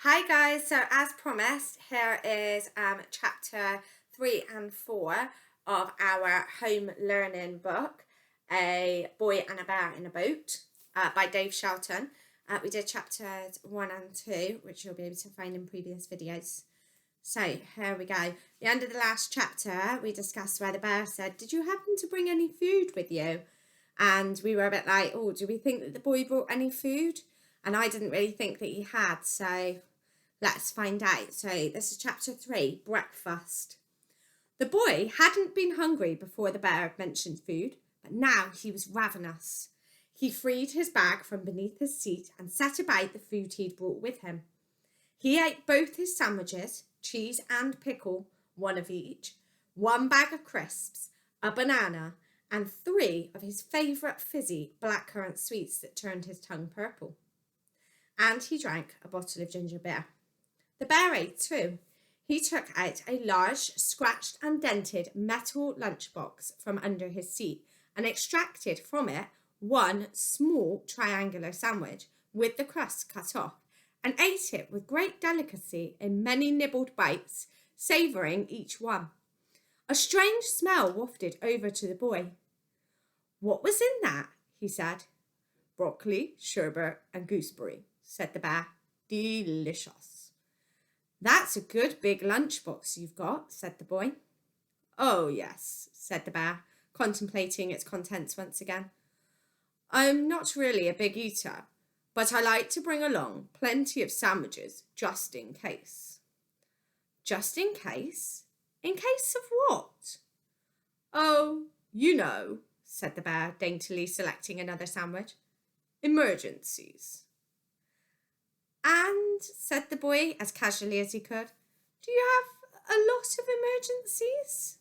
Hi guys, so as promised, here is chapter 3 and 4 of our home learning book, A Boy and a Bear in a Boat by Dave Shelton. We did chapters 1 and 2, which you'll be able to find in previous videos. So here we go. The end of the last chapter, we discussed where the bear said, "Did you happen to bring any food with you?" And we were a bit like, "Oh, do we think that the boy brought any food?" And I didn't really think that he had, so let's find out. So this is chapter 3, breakfast. The boy hadn't been hungry before the bear had mentioned food, but now he was ravenous. He freed his bag from beneath his seat and set about the food he'd brought with him. He ate both his sandwiches, cheese and pickle, one of each, one bag of crisps, a banana, and 3 of his favourite fizzy blackcurrant sweets that turned his tongue purple. And he drank a bottle of ginger beer. The bear ate too. He took out a large, scratched and dented metal lunchbox from under his seat and extracted from it one small triangular sandwich with the crust cut off, and ate it with great delicacy in many nibbled bites, savouring each one. A strange smell wafted over to the boy. "What was in that?" he said. "Broccoli, sherbet and gooseberry," said the bear. "Delicious." "That's a good big lunchbox you've got," said the boy. "Oh, yes," said the bear, contemplating its contents once again. "I'm not really a big eater, but I like to bring along plenty of sandwiches just in case." "Just in case? In case of what?" "Oh, you know," said the bear, daintily selecting another sandwich. "Emergencies." "And," said the boy, as casually as he could, "do you have a lot of emergencies?"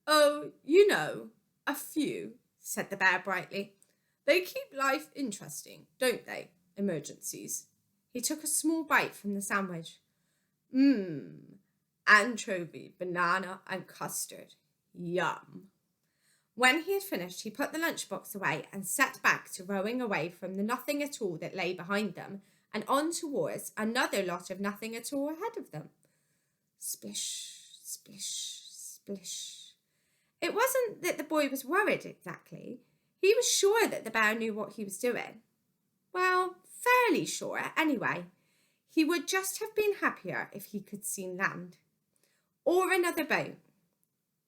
"Oh, you know, a few," said the bear brightly. "They keep life interesting, don't they, emergencies?" He took a small bite from the sandwich. Anchovy, banana and custard. Yum." When he had finished, he put the lunchbox away and set back to rowing away from the nothing at all that lay behind them and on towards another lot of nothing at all ahead of them. Splish, splish, splish. It wasn't that the boy was worried exactly. He was sure that the bear knew what he was doing. Well, fairly sure, anyway. He would just have been happier if he could see land. Or another boat.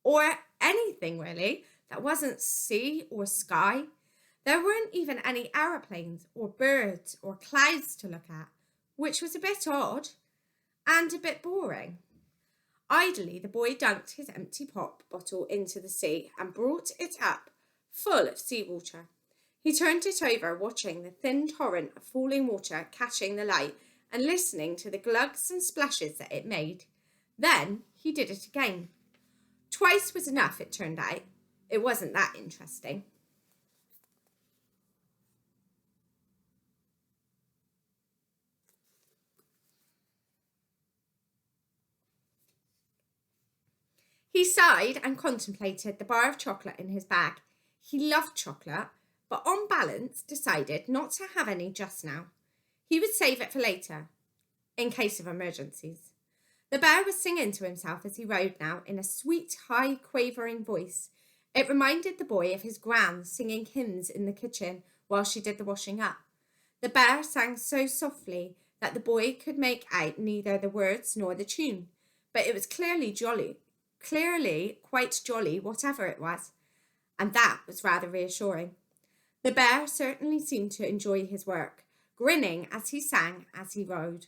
Or anything, really, that wasn't sea or sky. There weren't even any aeroplanes or birds or clouds to look at, which was a bit odd and a bit boring. Idly, the boy dunked his empty pop bottle into the sea and brought it up, full of seawater. He turned it over, watching the thin torrent of falling water catching the light and listening to the glugs and splashes that it made. Then he did it again. Twice was enough, it turned out. It wasn't that interesting. He sighed and contemplated the bar of chocolate in his bag. He loved chocolate, but on balance decided not to have any just now. He would save it for later, in case of emergencies. The bear was singing to himself as he rowed now in a sweet, high, quavering voice. It reminded the boy of his gran singing hymns in the kitchen while she did the washing up. The bear sang so softly that the boy could make out neither the words nor the tune, but it was clearly quite jolly, whatever it was, and that was rather reassuring. The bear certainly seemed to enjoy his work, grinning as he sang as he rowed.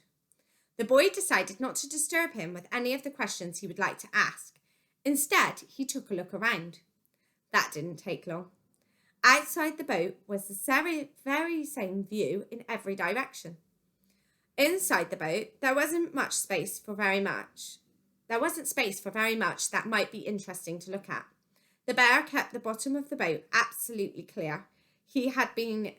The boy decided not to disturb him with any of the questions he would like to ask. Instead, he took a look around. That didn't take long. Outside the boat was the very same view in every direction. Inside the boat, there wasn't space for very much that might be interesting to look at. The bear kept the bottom of the boat absolutely clear. He had even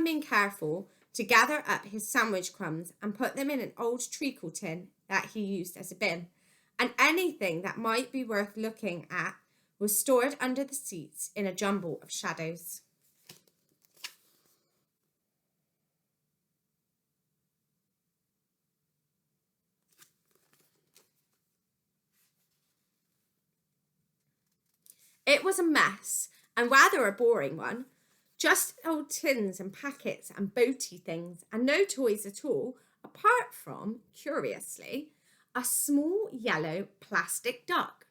been careful to gather up his sandwich crumbs and put them in an old treacle tin that he used as a bin, and anything that might be worth looking at was stored under the seats in a jumble of shadows. It was a mess, and rather a boring one. Just old tins and packets and boaty things, and no toys at all, apart from, curiously, a small yellow plastic duck.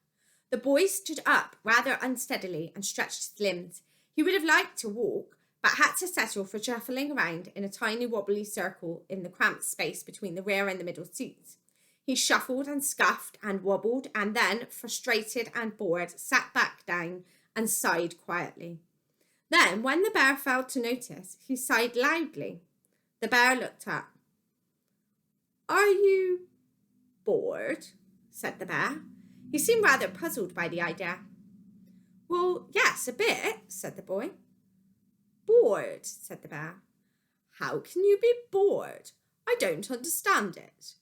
The boy stood up rather unsteadily and stretched his limbs. He would have liked to walk, but had to settle for shuffling around in a tiny wobbly circle in the cramped space between the rear and the middle seats. He shuffled and scuffed and wobbled, and then, frustrated and bored, sat back down and sighed quietly. Then, when the bear failed to notice, he sighed loudly. The bear looked up. "Are you bored?" said the bear. He seemed rather puzzled by the idea. "Well, yes, a bit," said the boy. "Bored," said the bear. "How can you be bored? I don't understand it.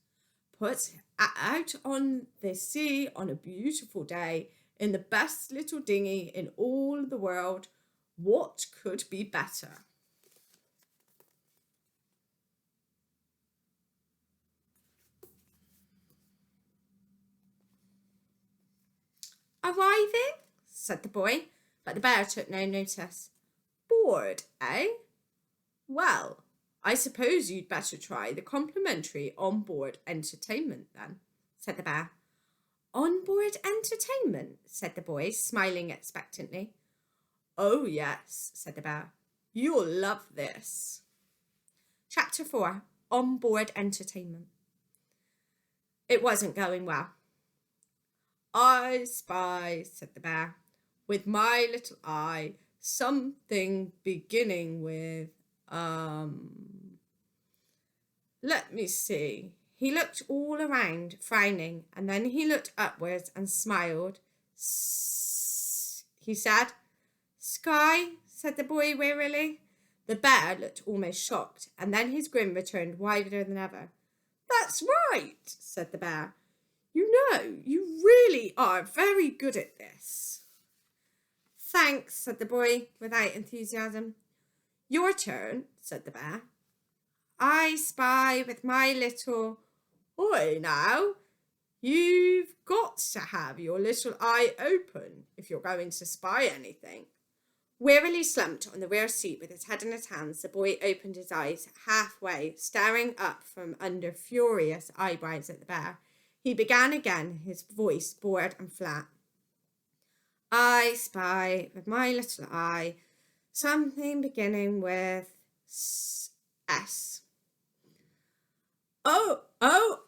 Put out on the sea on a beautiful day in the best little dinghy in all the world. What could be better?" "Arriving?" said the boy, but the bear took no notice. "Bored, eh? Well, I suppose you'd better try the complimentary onboard entertainment then," said the bear. "Onboard entertainment?" said the boy, smiling expectantly. "Oh, yes," said the bear. "You'll love this." Chapter 4, Onboard Entertainment. It wasn't going well. "I spy," said the bear, "with my little eye, something beginning with, let me see." He looked all around, frowning, and then he looked upwards and smiled. He said. "Sky," said the boy wearily. The bear looked almost shocked, and then his grin returned wider than ever. "That's right," said the bear. "You know, you really are very good at this." "Thanks," said the boy, without enthusiasm. "Your turn," said the bear. "I spy with my little..." "Oi, now, you've got to have your little eye open if you're going to spy anything." Wearily slumped on the rear seat with his head in his hands, the boy opened his eyes halfway, staring up from under furious eyebrows at the bear. He began again, his voice bored and flat. "I spy with my little eye something beginning with S." Oh,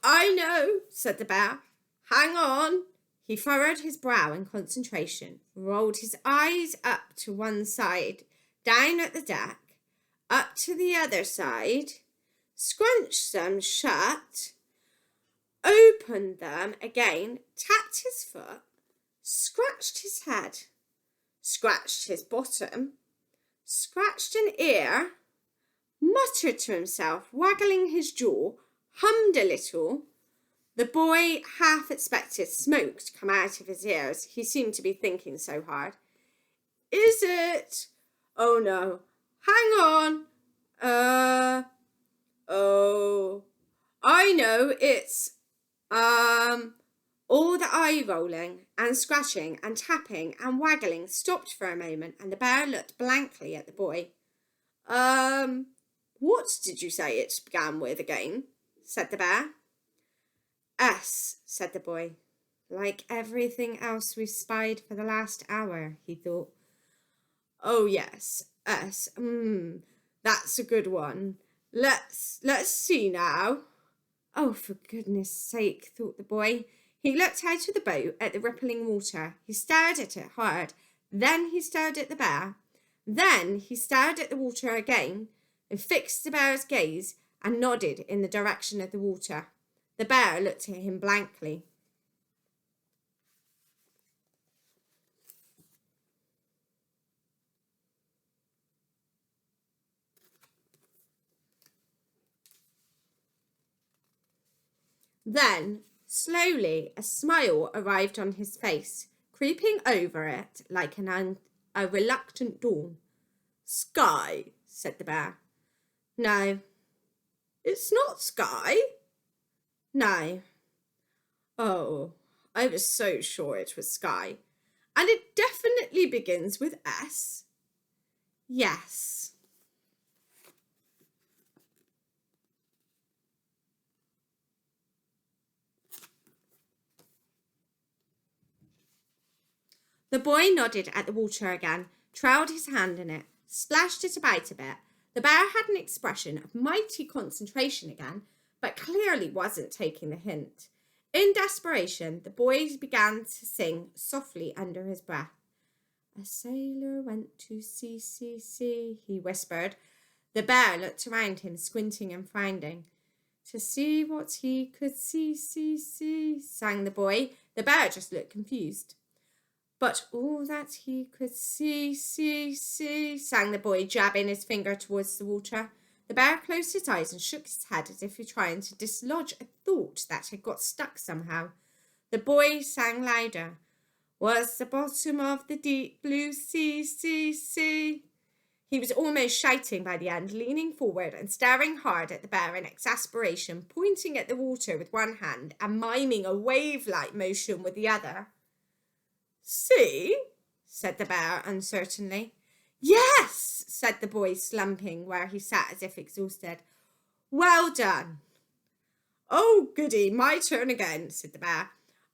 I know," said the bear. "Hang on." He furrowed his brow in concentration, rolled his eyes up to one side, down at the deck, up to the other side, scrunched them shut, opened them again, tapped his foot, scratched his head, scratched his bottom, scratched an ear, muttered to himself, waggling his jaw, hummed a little. The boy half expected smoke to come out of his ears. He seemed to be thinking so hard. "Is it? Oh, no. Hang on. Oh, I know. It's, all the eye rolling and scratching and tapping and waggling stopped for a moment, and the bear looked blankly at the boy. What did you say it began with again?" said the bear. "S," said the boy. "Like everything else we've spied for the last hour," he thought. "Oh, yes, S. That's a good one. Let's see now." "Oh, for goodness sake," thought the boy. He looked out of the boat at the rippling water. He stared at it hard. Then he stared at the bear. Then he stared at the water again and fixed the bear's gaze and nodded in the direction of the water. The bear looked at him blankly. Then, slowly, a smile arrived on his face, creeping over it like a reluctant dawn. "Sky," said the bear. "No." "It's not Sky?" "No." "Oh, I was so sure it was Sky. And it definitely begins with S. Yes. The boy nodded at the water again, trailed his hand in it, splashed it about a bit. The bear had an expression of mighty concentration again, but clearly wasn't taking the hint. In desperation, the boy began to sing softly under his breath. A sailor went to sea, he whispered. The bear looked around him, squinting and frowning. To see what he could see, sang the boy. The bear just looked confused. But all that he could see, sang the boy, jabbing his finger towards the water. The bear closed his eyes and shook his head as if he were trying to dislodge a thought that had got stuck somehow. The boy sang louder. Was the bottom of the deep blue sea. He was almost shouting by the end, leaning forward and staring hard at the bear in exasperation, pointing at the water with one hand and miming a wave-like motion with the other. See? Said the bear uncertainly. Yes, said the boy, slumping where he sat as if exhausted. Well done. Oh, goody, my turn again, said the bear.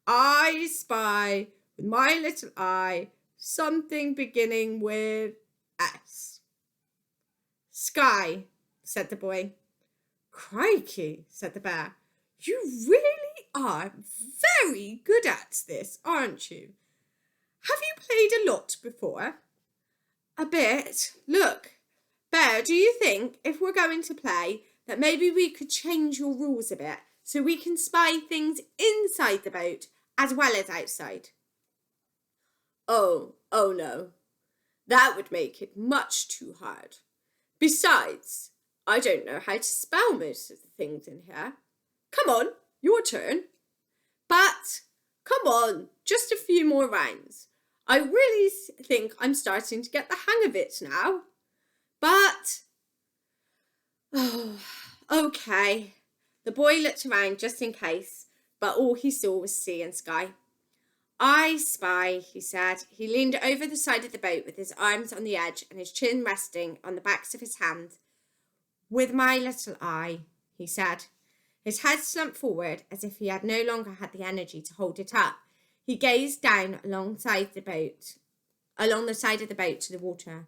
I spy with my little eye something beginning with S. Sky, said the boy. Crikey, said the bear. You really are very good at this, aren't you? Have you played a lot before? A bit. Look, Bear, do you think if we're going to play that maybe we could change your rules a bit so we can spy things inside the boat as well as outside? Oh no. That would make it much too hard. Besides, I don't know how to spell most of the things in here. Come on, your turn. But, come on, just a few more rounds. I really think I'm starting to get the hang of it now. But, okay. The boy looked around just in case, but all he saw was sea and sky. I spy, he said. He leaned over the side of the boat with his arms on the edge and his chin resting on the backs of his hands. With my little eye, he said. His head slumped forward as if he had no longer had the energy to hold it up. He gazed down along the side of the boat to the water.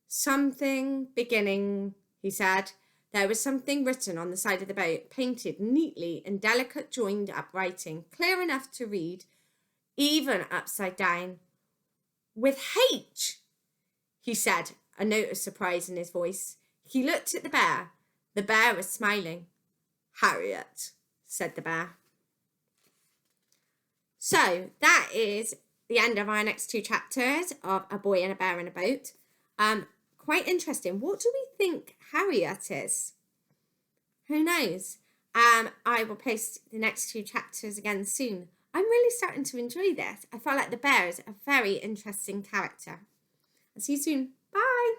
Something beginning, he said. There was something written on the side of the boat, painted neatly in delicate joined-up writing, clear enough to read, even upside down. With H, he said, a note of surprise in his voice. He looked at the bear. The bear was smiling. Harriet, said the bear. So that is the end of our next two chapters of A Boy and a Bear in a Boat. Quite interesting. What do we think Harriet is? Who knows? I will post the next two chapters again soon. I'm really starting to enjoy this. I felt like the bear is a very interesting character. I'll see you soon. Bye.